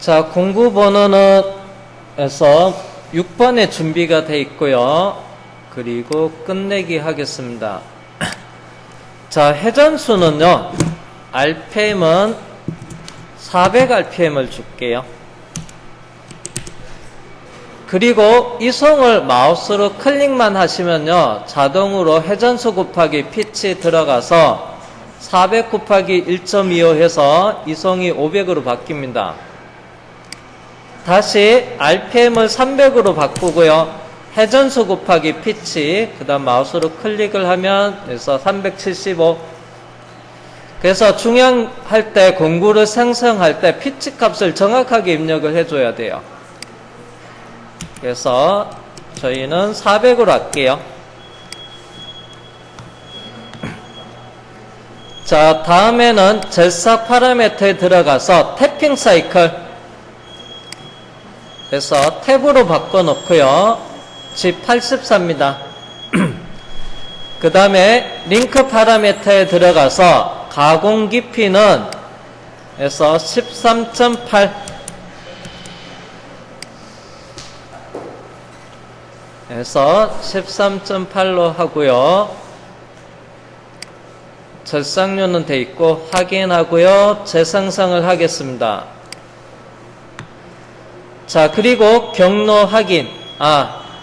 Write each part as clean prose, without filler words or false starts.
자, 공구 번호는 에서 6번에 준비가 되어 있고요. 그리고 끝내기 하겠습니다. 자, 회전수는요, RPM은 400rpm을 줄게요. 그리고 이송을 마우스로 클릭만 하시면요, 자동으로 회전수 곱하기 피치 들어가서 400 곱하기 1.25 해서 이송이 500으로 바뀝니다. 다시 RPM을 300으로 바꾸고요. 회전수 곱하기 피치, 그 다음 마우스로 클릭을 하면 그래서 375. 그래서 중요할 때 공구를 생성할 때 피치 값을 정확하게 입력을 해줘야 돼요. 그래서 저희는 400으로 할게요. 자, 다음에는 젤삭 파라미터에 들어가서 태핑 사이클, 그래서 탭으로 바꿔놓고요. G84입니다. 그 다음에 링크 파라미터에 들어가서 가공 깊이는 에서 13.8 에서 13.8로 하고요. 절삭료는 돼 있고 확인하고요. 재생성을 하겠습니다. 자, 그리고 경로 확인.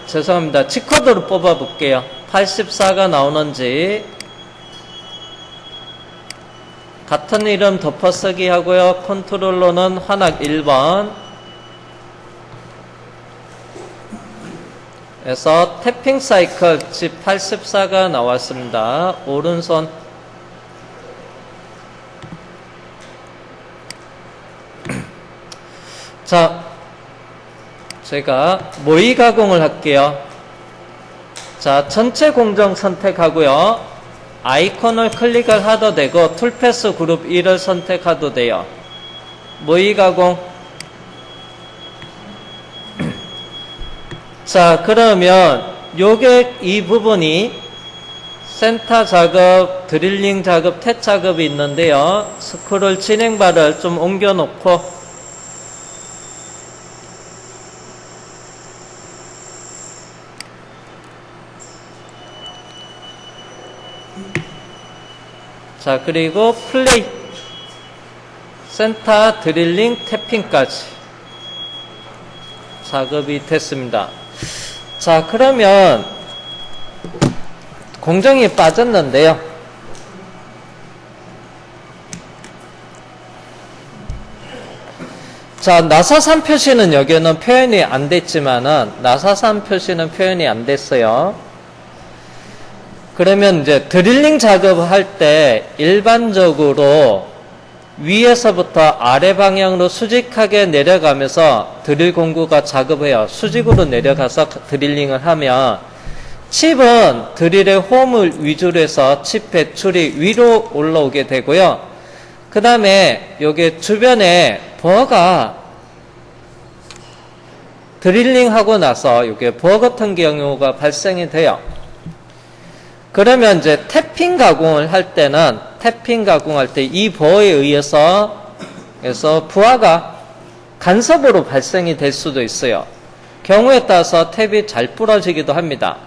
죄송합니다. G코드로 뽑아 볼게요. 84가 나오는지. 같은 이름 덮어쓰기 하고요. 컨트롤러는 환악 1번. 그래서 태핑 사이클 G84가 나왔습니다. 오른손. 자, 제가 모의 가공을 할게요. 자, 전체 공정 선택하고요. 아이콘을 클릭을 하도 되고 툴패스 그룹 1을 선택하도 돼요. 모의 가공. 자, 그러면 요게 이 부분이 센터 작업, 드릴링 작업, 탭 작업이 있는데요. 스크롤 진행바를 좀 옮겨 놓고 자, 그리고 플레이, 센터, 드릴링, 태핑까지 작업이 됐습니다. 자, 그러면 공정이 빠졌는데요. 자, 나사산 표시는 여기는 표현이 안 됐지만은 나사산 표시는 표현이 안 됐어요. 그러면 이제 드릴링 작업을 할 때 일반적으로 위에서부터 아래 방향으로 수직하게 내려가면서 드릴 공구가 작업해요. 수직으로 내려가서 드릴링을 하면 칩은 드릴의 홈을 위주로 해서 칩 배출이 위로 올라오게 되고요. 그 다음에 여기 주변에 버가 드릴링 하고 나서 이게 버 같은 경우가 발생이 돼요. 그러면 이제 태핑 가공을 할 때는 태핑 가공할 때 이 버에 의해서 그래서 부하가 간섭으로 발생이 될 수도 있어요. 경우에 따라서 탭이 잘 부러지기도 합니다.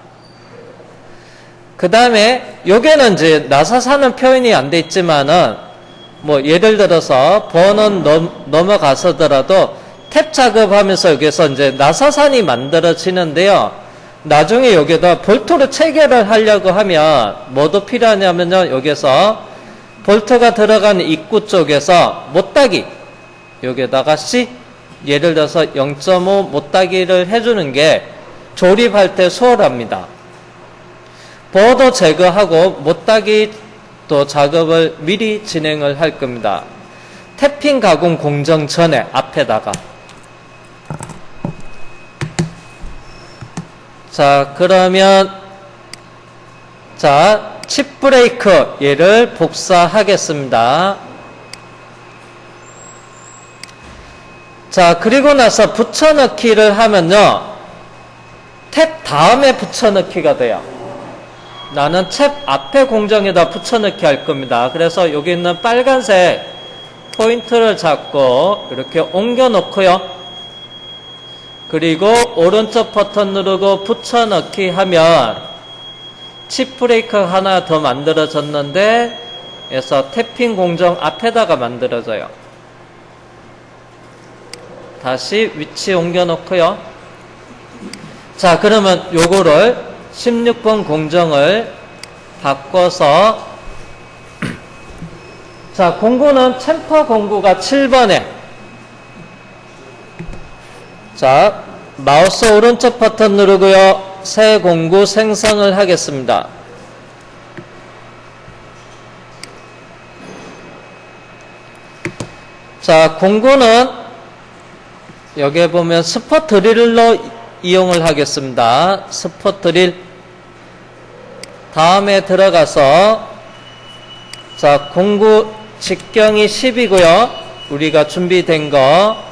그 다음에 여기는 이제 나사산은 표현이 안 돼 있지만은 뭐 예를 들어서 버는 넘어가서더라도 탭 작업하면서 여기서 이제 나사산이 만들어지는데요. 나중에 여기다 볼트로 체결을 하려고 하면 뭐도 필요하냐면요. 여기서 볼트가 들어간 입구 쪽에서 못따기 여기다가 C 예를 들어서 0.5 못따기를 해주는 게 조립할 때 수월합니다. 버도 제거하고 못따기 또 작업을 미리 진행을 할 겁니다. 태핑 가공 공정 전에 앞에다가 자, 그러면 자, 칩 브레이크 얘를 복사하겠습니다. 자, 그리고 나서 붙여넣기를 하면요. 탭 다음에 붙여넣기가 돼요. 나는 탭 앞에 공정에다 붙여넣기 할 겁니다. 그래서 여기 있는 빨간색 포인트를 잡고 이렇게 옮겨 놓고요. 그리고 오른쪽 버튼 누르고 붙여넣기 하면 칩 브레이크 하나 더 만들어졌는데 그래서 태핑 공정 앞에다가 만들어져요. 다시 위치 옮겨 놓고요. 자, 그러면 요거를 16번 공정을 바꿔서 자, 공구는 챔퍼 공구가 7번에 자, 마우스 오른쪽 버튼 누르고요. 새 공구 생성을 하겠습니다. 자, 공구는 여기에 보면 스포 드릴로 이용을 하겠습니다. 스포 드릴 다음에 들어가서 자, 공구 직경이 10이고요. 우리가 준비된 거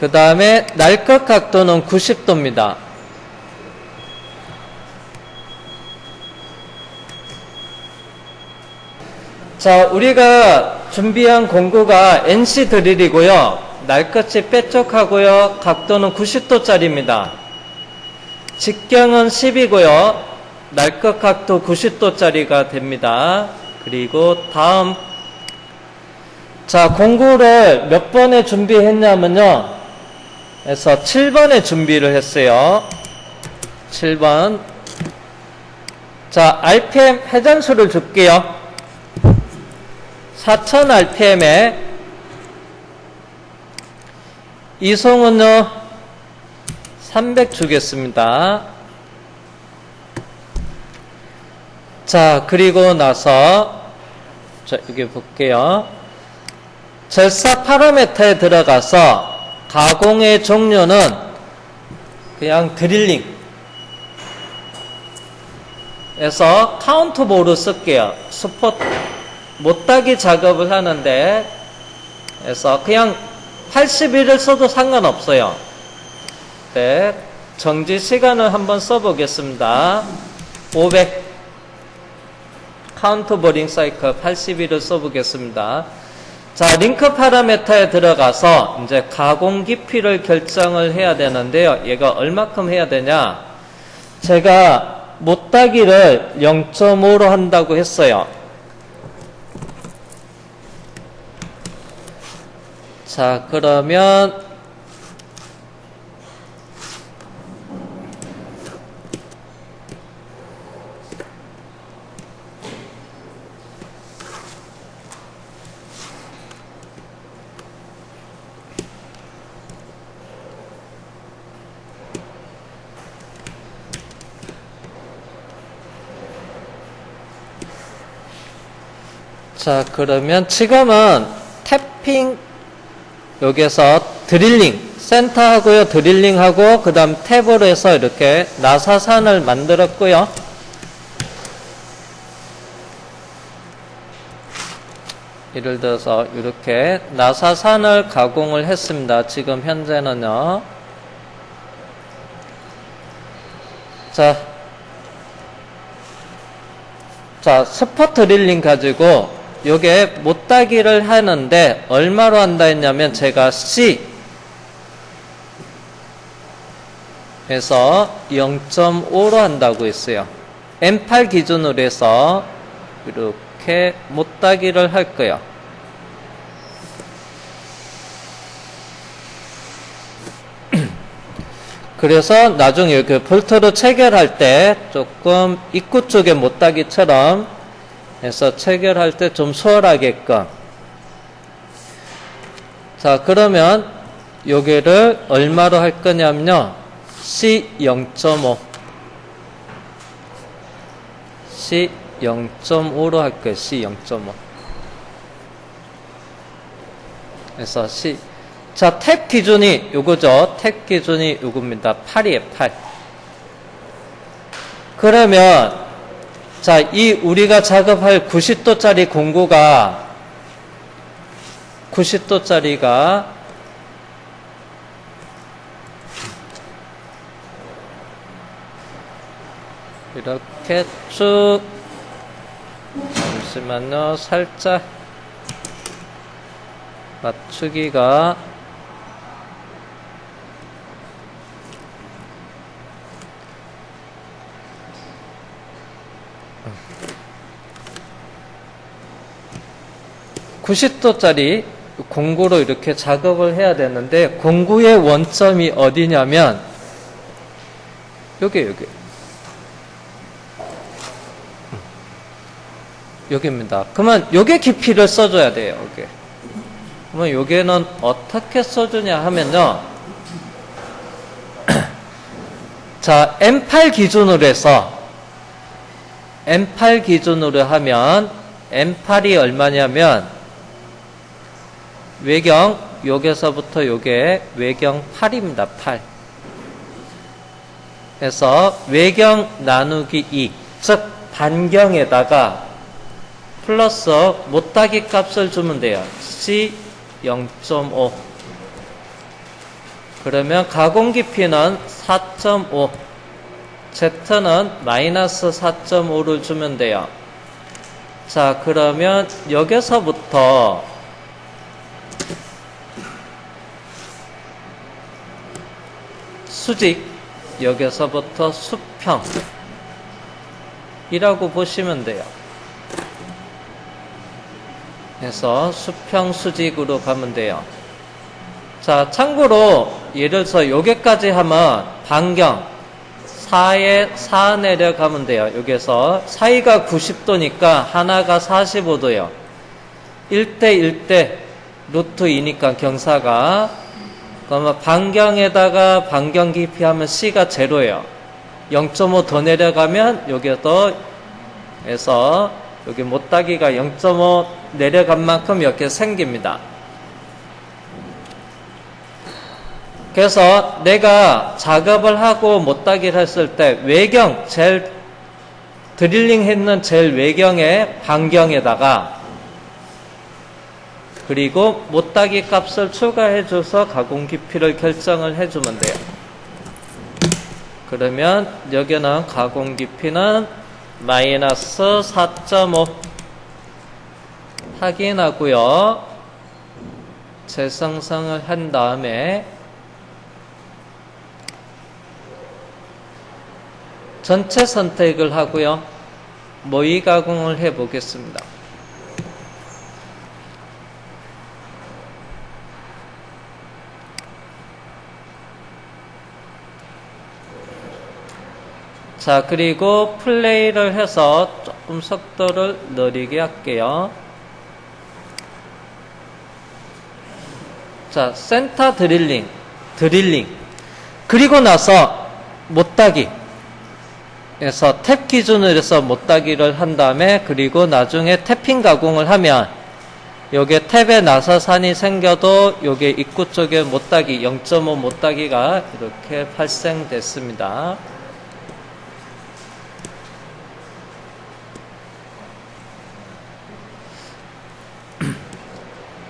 그 다음에 날것 각도는 90도입니다. 자, 우리가 준비한 공구가 NC 드릴이고요. 날것이 빼쪽하고요. 각도는 90도짜리입니다. 직경은 10이고요. 날것 각도 90도짜리가 됩니다. 그리고 다음 자, 공구를 몇 번에 준비했냐면요. 그래서 7번에 준비를 했어요. 7번. 자, RPM 회전수를 줄게요. 4000 RPM에 이송은요 300 주겠습니다. 자, 그리고 나서 자, 여기 볼게요. 절사 파라미터에 들어가서 가공의 종류는 그냥 드릴링 에서 카운트볼을 쓸게요. 스포 못따기 작업을 하는데 그래서 그냥 81을 써도 상관없어요. 네, 정지 시간을 한번 써보겠습니다. 500 카운트 보링 사이클 81을 써보겠습니다. 자, 링크 파라미터에 들어가서 이제 가공 깊이를 결정을 해야 되는데요. 얘가 얼마큼 해야 되냐? 제가 못따기를 0.5로 한다고 했어요. 자, 그러면 자, 그러면 지금은 탭핑 여기에서 드릴링 센터 하고요. 드릴링 하고 그 다음 탭으로 해서 이렇게 나사산을 만들었고요. 예를 들어서 이렇게 나사산을 가공을 했습니다. 지금 현재는요. 자, 스포 드릴링 가지고 요게 못따기를 하는데 얼마로 한다 했냐면 제가 C 해서 0.5로 한다고 했어요. M8 기준으로 해서 이렇게 못따기를 할 거예요. 그래서 나중에 이렇게 볼트로 체결할 때 조금 입구 쪽에 못따기처럼 해서 체결할 때 좀 수월하게끔. 자, 그러면 요게를 얼마로 할 거냐면요. C 0.5 C 0.5로 할 거예요. C 0.5 그래서 C 자, 탭 기준이 요거죠. 탭 기준이 요겁니다. 8이에요. 8. 그러면 자, 이 우리가 작업할 90도짜리 공구가 90도짜리가 이렇게 쭉 잠시만요. 살짝 맞추기가 (90도짜리) 공구로 이렇게 작업을 해야 되는데, 공구의 원점이 어디냐면 여기입니다. 그러면 요게 깊이를 써줘야 돼요. 요게. 그러면 요게는 어떻게 써주냐 하면요. 자, M8 기준으로 해서, M8 기준으로 하면, M8이 얼마냐면, 외경, 여기서부터 요게 외경 8입니다. 8. 그래서 외경 나누기 2, 즉 반경에다가 플러스 못따기 값을 주면 돼요. C 0.5. 그러면 가공 깊이는 4.5, Z는 마이너스 4.5를 주면 돼요. 자, 그러면 여기서부터 수직, 여기서부터 수평이라고 보시면 돼요. 그래서 수평 수직으로 가면 돼요. 자, 참고로 예를 들어서 여기까지 하면 반경 4에 4 내려가면 돼요. 여기서 사이가 90도니까 하나가 45도예요. 1대 1대 루트 2니까 경사가, 그러면 반경에다가 반경 깊이 하면 C가 제로예요. 0.5 더 내려가면 여기도 해서 여기 못따기가 0.5 내려간 만큼 이렇게 생깁니다. 그래서 내가 작업을 하고 못따기를 했을 때 외경, 제일 드릴링 했는 제일 외경의 반경에다가 그리고 못따기 값을 추가해 줘서 가공 깊이를 결정을 해주면 돼요. 그러면 여기는 가공 깊이는 마이너스 4.5 확인하고요. 재생성을 한 다음에 전체 선택을 하고요. 모의 가공을 해 보겠습니다. 자, 그리고 플레이를 해서 조금 속도를 느리게 할게요. 자, 센터 드릴링. 그리고 나서 못따기. 그래서 탭 기준으로 해서 못따기를 한 다음에, 그리고 나중에 탭핑 가공을 하면 요게 탭에 나사산이 생겨도 요게 입구 쪽에 못따기 0.5 못따기가 이렇게 발생됐습니다.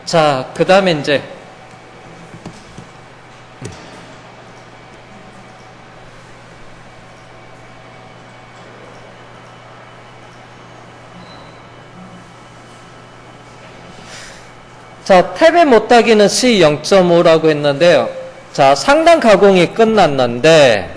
자, 그 다음에 이제 자, 탭의 못따기는 C 0.5라고 했는데요. 자, 상단 가공이 끝났는데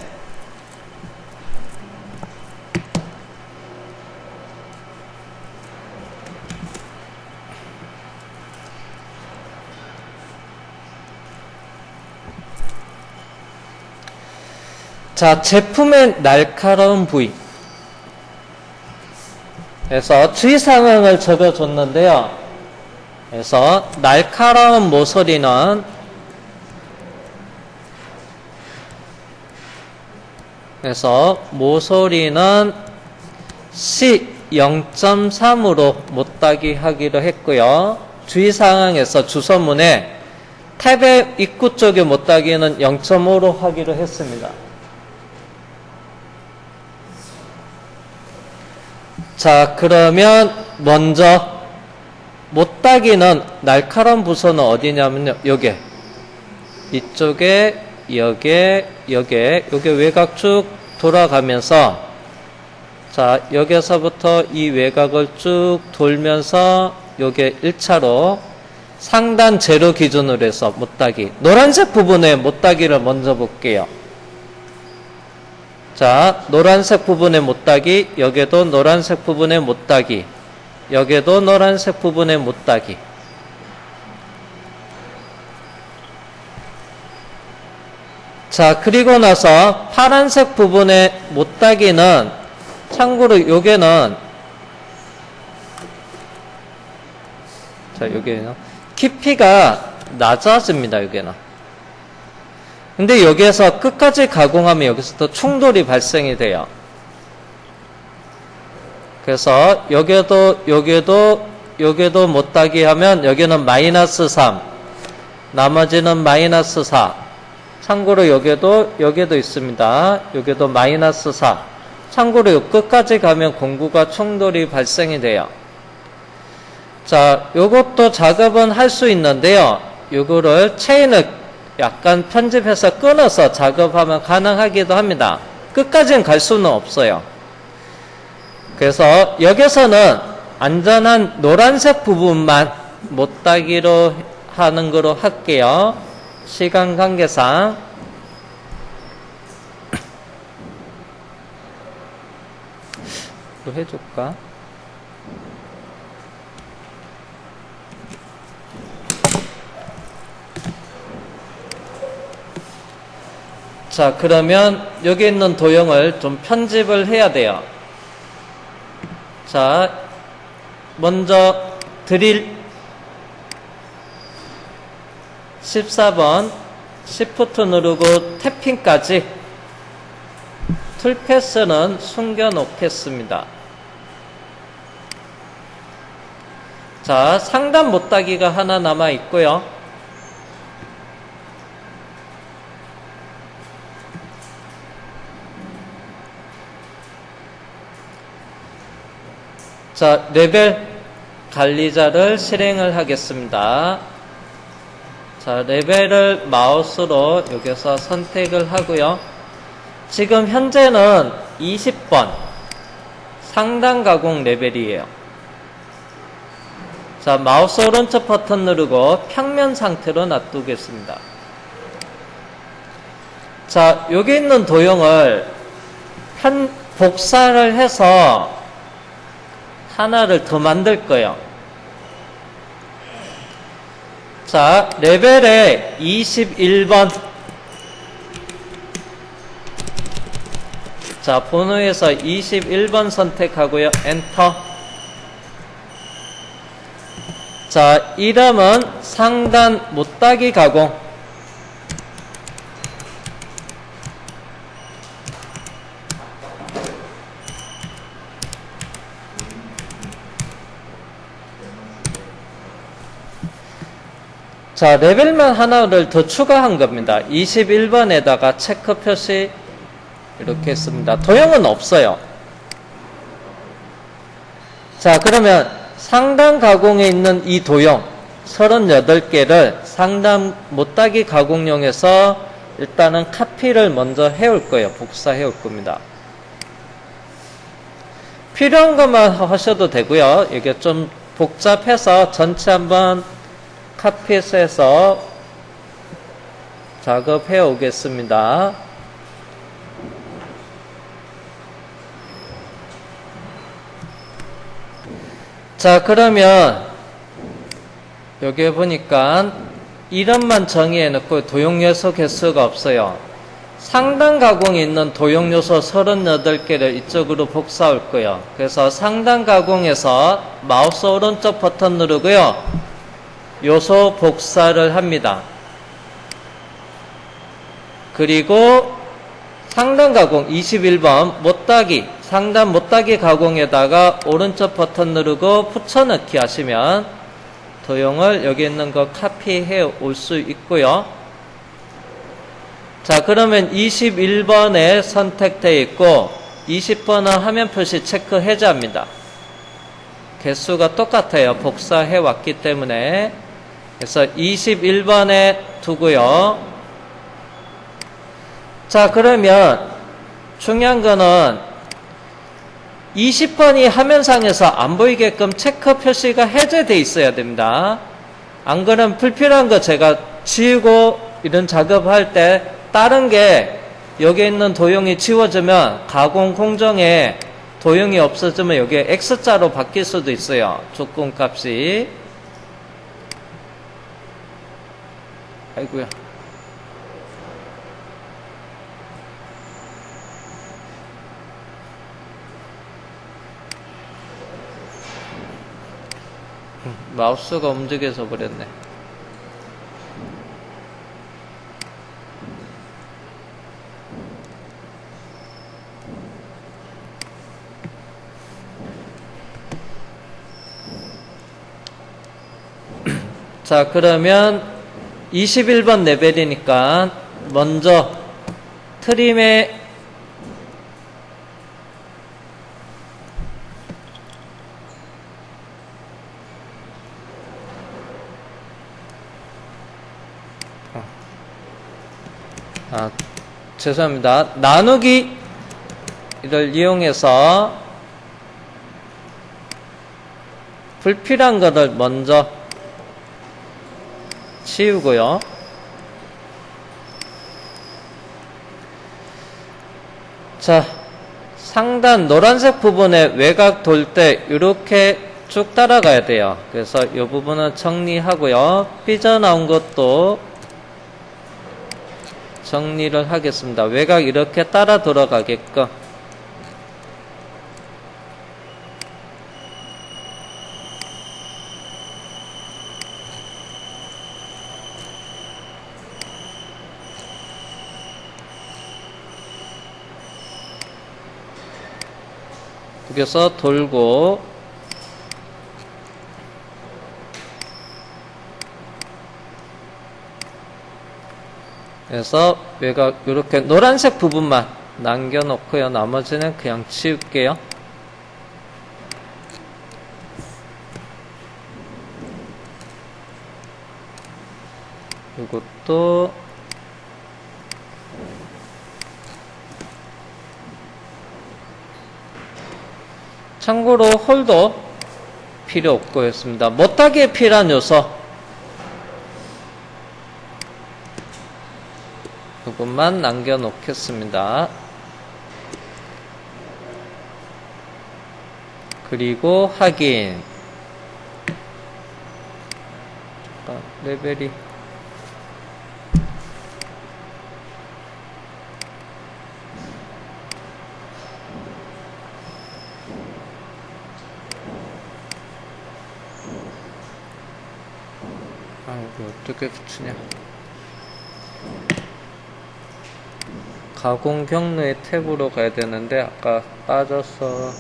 자, 제품의 날카로운 부위. 그래서 주의 사항을 적어줬는데요. 그래서 날카로운 모서리는 C 0.3으로 못따기 하기로 했고요. 주의 사항에서 주소문에 탭의 입구 쪽의 못따기는 0.5로 하기로 했습니다. 자, 그러면 먼저 못따기는 날카로운 부서는 어디냐면요. 요게 이쪽에 요게 외곽 쭉 돌아가면서 자, 여기서부터 이 외곽을 쭉 돌면서 요게 1차로 상단 제로 기준으로 해서 못따기. 노란색 부분에 못따기를 먼저 볼게요. 자, 노란색 부분에 못따기, 여기도 노란색 부분에 못따기, 여기도 노란색 부분에 못따기. 자, 그리고 나서 파란색 부분에 못따기는 참고로 요게는 자, 여기에요. 깊이가 낮아집니다, 여기는. 근데 여기에서 끝까지 가공하면 여기서 또 충돌이 발생이 돼요. 그래서 여기에도 못따기 하면 여기는 마이너스 3, 나머지는 마이너스 4. 참고로 여기에도 있습니다. 여기도 마이너스 4. 참고로 요 끝까지 가면 공구가 충돌이 발생이 돼요. 자, 요것도 작업은 할 수 있는데요. 요거를 체인을 약간 편집해서 끊어서 작업하면 가능하기도 합니다. 끝까지는 갈 수는 없어요. 그래서 여기서는 안전한 노란색 부분만 못따기로 하는 거로 할게요. 시간 관계상. 또 해줄까? 자, 그러면 여기 있는 도형을 좀 편집을 해야 돼요. 자, 먼저 드릴 14번 Shift 누르고 탭핑까지 툴패스는 숨겨 놓겠습니다. 자, 상단 못따기가 하나 남아 있고요. 자, 레벨 관리자를 실행을 하겠습니다. 자, 레벨을 마우스로 여기서 선택을 하고요. 지금 현재는 20번 상단 가공 레벨이에요. 자, 마우스 오른쪽 버튼 누르고 평면 상태로 놔두겠습니다. 자, 여기 있는 도형을 복사를 해서 하나를 더 만들 거예요. 자, 레벨에 21번. 자, 번호에서 21번 선택하고요. 엔터. 자, 이름은 상단 못따기 가공. 자, 레벨만 하나를 더 추가한 겁니다. 21번에다가 체크 표시 이렇게 했습니다. 도형은 없어요. 자, 그러면 상단 가공에 있는 이 도형 38개를 상단 못따기 가공용에서 일단은 카피를 먼저 해올 거예요. 복사해 올 겁니다. 필요한 것만 하셔도 되고요. 이게 좀 복잡해서 전체 한번 카피해서 작업해 오겠습니다. 자, 그러면 여기에 보니까 이름만 정의해 놓고 도형 요소 개수가 없어요. 상단 가공에 있는 도형 요소 38개를 이쪽으로 복사 올 거예요. 그래서 상단 가공에서 마우스 오른쪽 버튼 누르고요. 요소 복사를 합니다. 그리고 상단 가공 21번 못따기, 상단 못따기 가공에다가 오른쪽 버튼 누르고 붙여넣기 하시면 도형을 여기 있는 거 카피해 올 수 있고요. 자, 그러면 21번에 선택되어 있고 20번은 화면 표시 체크 해제합니다. 개수가 똑같아요. 복사해 왔기 때문에. 그래서 21번에 두고요. 자, 그러면 중요한 거는 20번이 화면상에서 안 보이게끔 체크 표시가 해제되어 있어야 됩니다. 안 그러면 불필요한 거 제가 지우고 이런 작업할 때 다른 게 여기 있는 도형이 지워지면 가공 공정에 도형이 없어지면 여기에 X자로 바뀔 수도 있어요. 조건값이. 아이고야. 마우스가 움직여서 버렸네. 자, 그러면 21번 레벨이니까 먼저 트림에 죄송합니다. 나누기를 이용해서 불필요한 것을 먼저 치우고요. 자, 상단 노란색 부분에 외곽 돌 때 이렇게 쭉 따라가야 돼요. 그래서 이 부분은 정리하고요. 삐져나온 것도 정리를 하겠습니다. 외곽 이렇게 따라 돌아가게끔. 그래서 돌고 그래서 외곽 이렇게 노란색 부분만 남겨놓고요. 나머지는 그냥 치울게요. 이것도 참고로 홀도 필요 없고 했습니다. 못하기에 필요한 요소 부분만 남겨놓겠습니다. 그리고 확인. 레벨이 이거 어떻게 붙이냐. 가공 경로의 탭으로 가야 되는데 아까 빠져서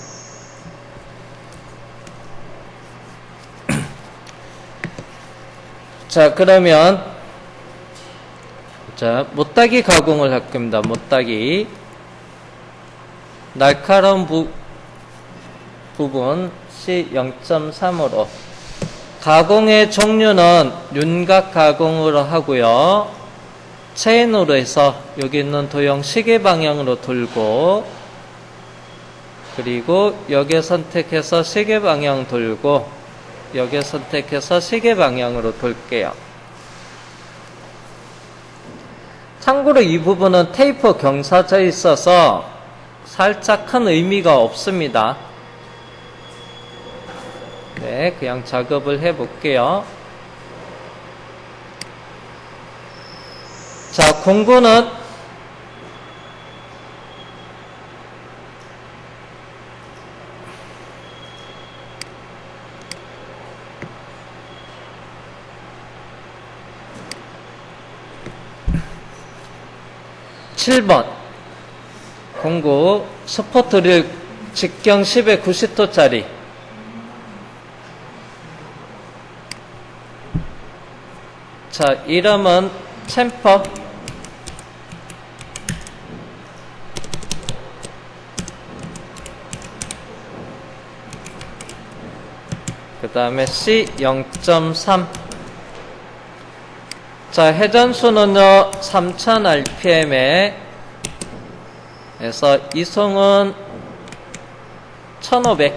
자, 그러면 자, 못따기 가공을 할 겁니다. 못따기 날카로운 부분 C0.3으로 가공의 종류는 윤곽 가공으로 하고요. 체인으로 해서 여기 있는 도형 시계 방향으로 돌고, 그리고 여기 선택해서 시계 방향 돌고, 여기 선택해서 시계 방향으로 돌게요. 참고로 이 부분은 테이프 경사져 있어서 살짝 큰 의미가 없습니다. 네, 그냥 작업을 해 볼게요. 자, 공구는 (7번) 공구 스포트릴 직경 10에 90도짜리 자, 이름은 챔퍼. 그 다음에 C0.3. 자, 회전수는요 3000rpm에 해서 이송은 1500,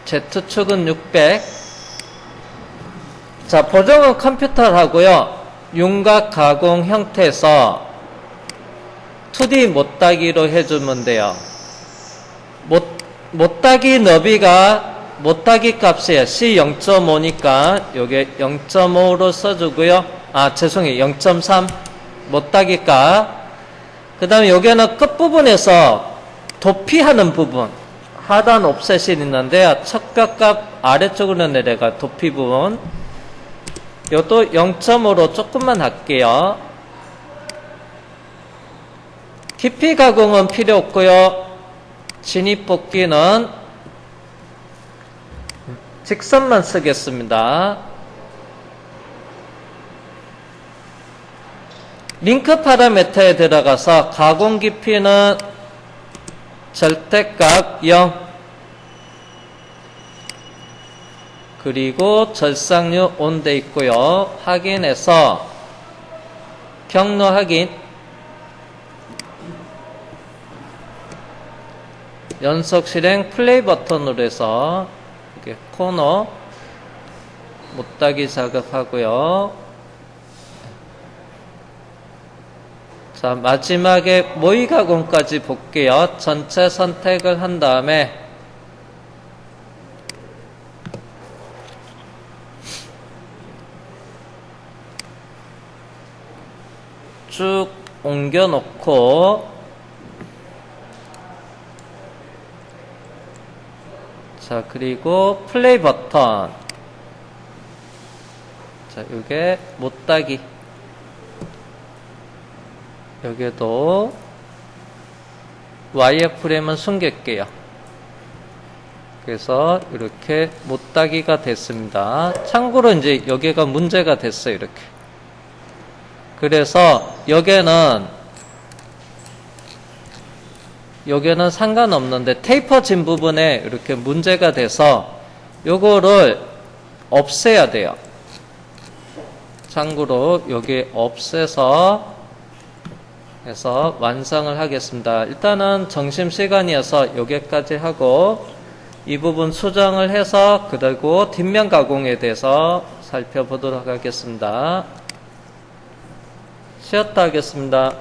Z축은 600. 자, 보정은 컴퓨터를 하고요. 윤곽 가공 형태에서 2D 못따기로 해주면 돼요. 못따기 너비가 못따기 값이에요. C 0.5니까 요게 0.5로 써주고요. 아, 죄송해요. 0.3 못따기 값. 그 다음에 여기는 끝부분에서 도피하는 부분, 하단 옵셋이 있는데요. 척벽값 아래쪽으로 내려가 도피 부분. 요것도 0.5로 조금만 할게요. 깊이 가공은 필요 없고요. 진입 뽑기는 직선만 쓰겠습니다. 링크 파라미터에 들어가서 가공 깊이는 절대값 0, 그리고 절삭류 온 돼 있고요. 확인해서 경로 확인, 연속 실행 플레이 버튼으로 해서 이렇게 코너 못따기 작업하고요. 자, 마지막에 모의 가공까지 볼게요. 전체 선택을 한 다음에 쭉 옮겨 놓고, 자, 그리고 플레이 버튼. 자, 요게 못따기. 여기도 와이어프레임은 숨길게요. 그래서 이렇게 못따기가 됐습니다. 참고로 이제 여기가 문제가 됐어요. 이렇게. 그래서 여기는 상관없는데 테이퍼진 부분에 이렇게 문제가 돼서 요거를 없애야 돼요. 참고로 여기 없애서 해서 완성을 하겠습니다. 일단은 점심시간이어서 여기까지 하고 이 부분 수정을 해서 그리고 뒷면 가공에 대해서 살펴보도록 하겠습니다. 쉬었다 하겠습니다.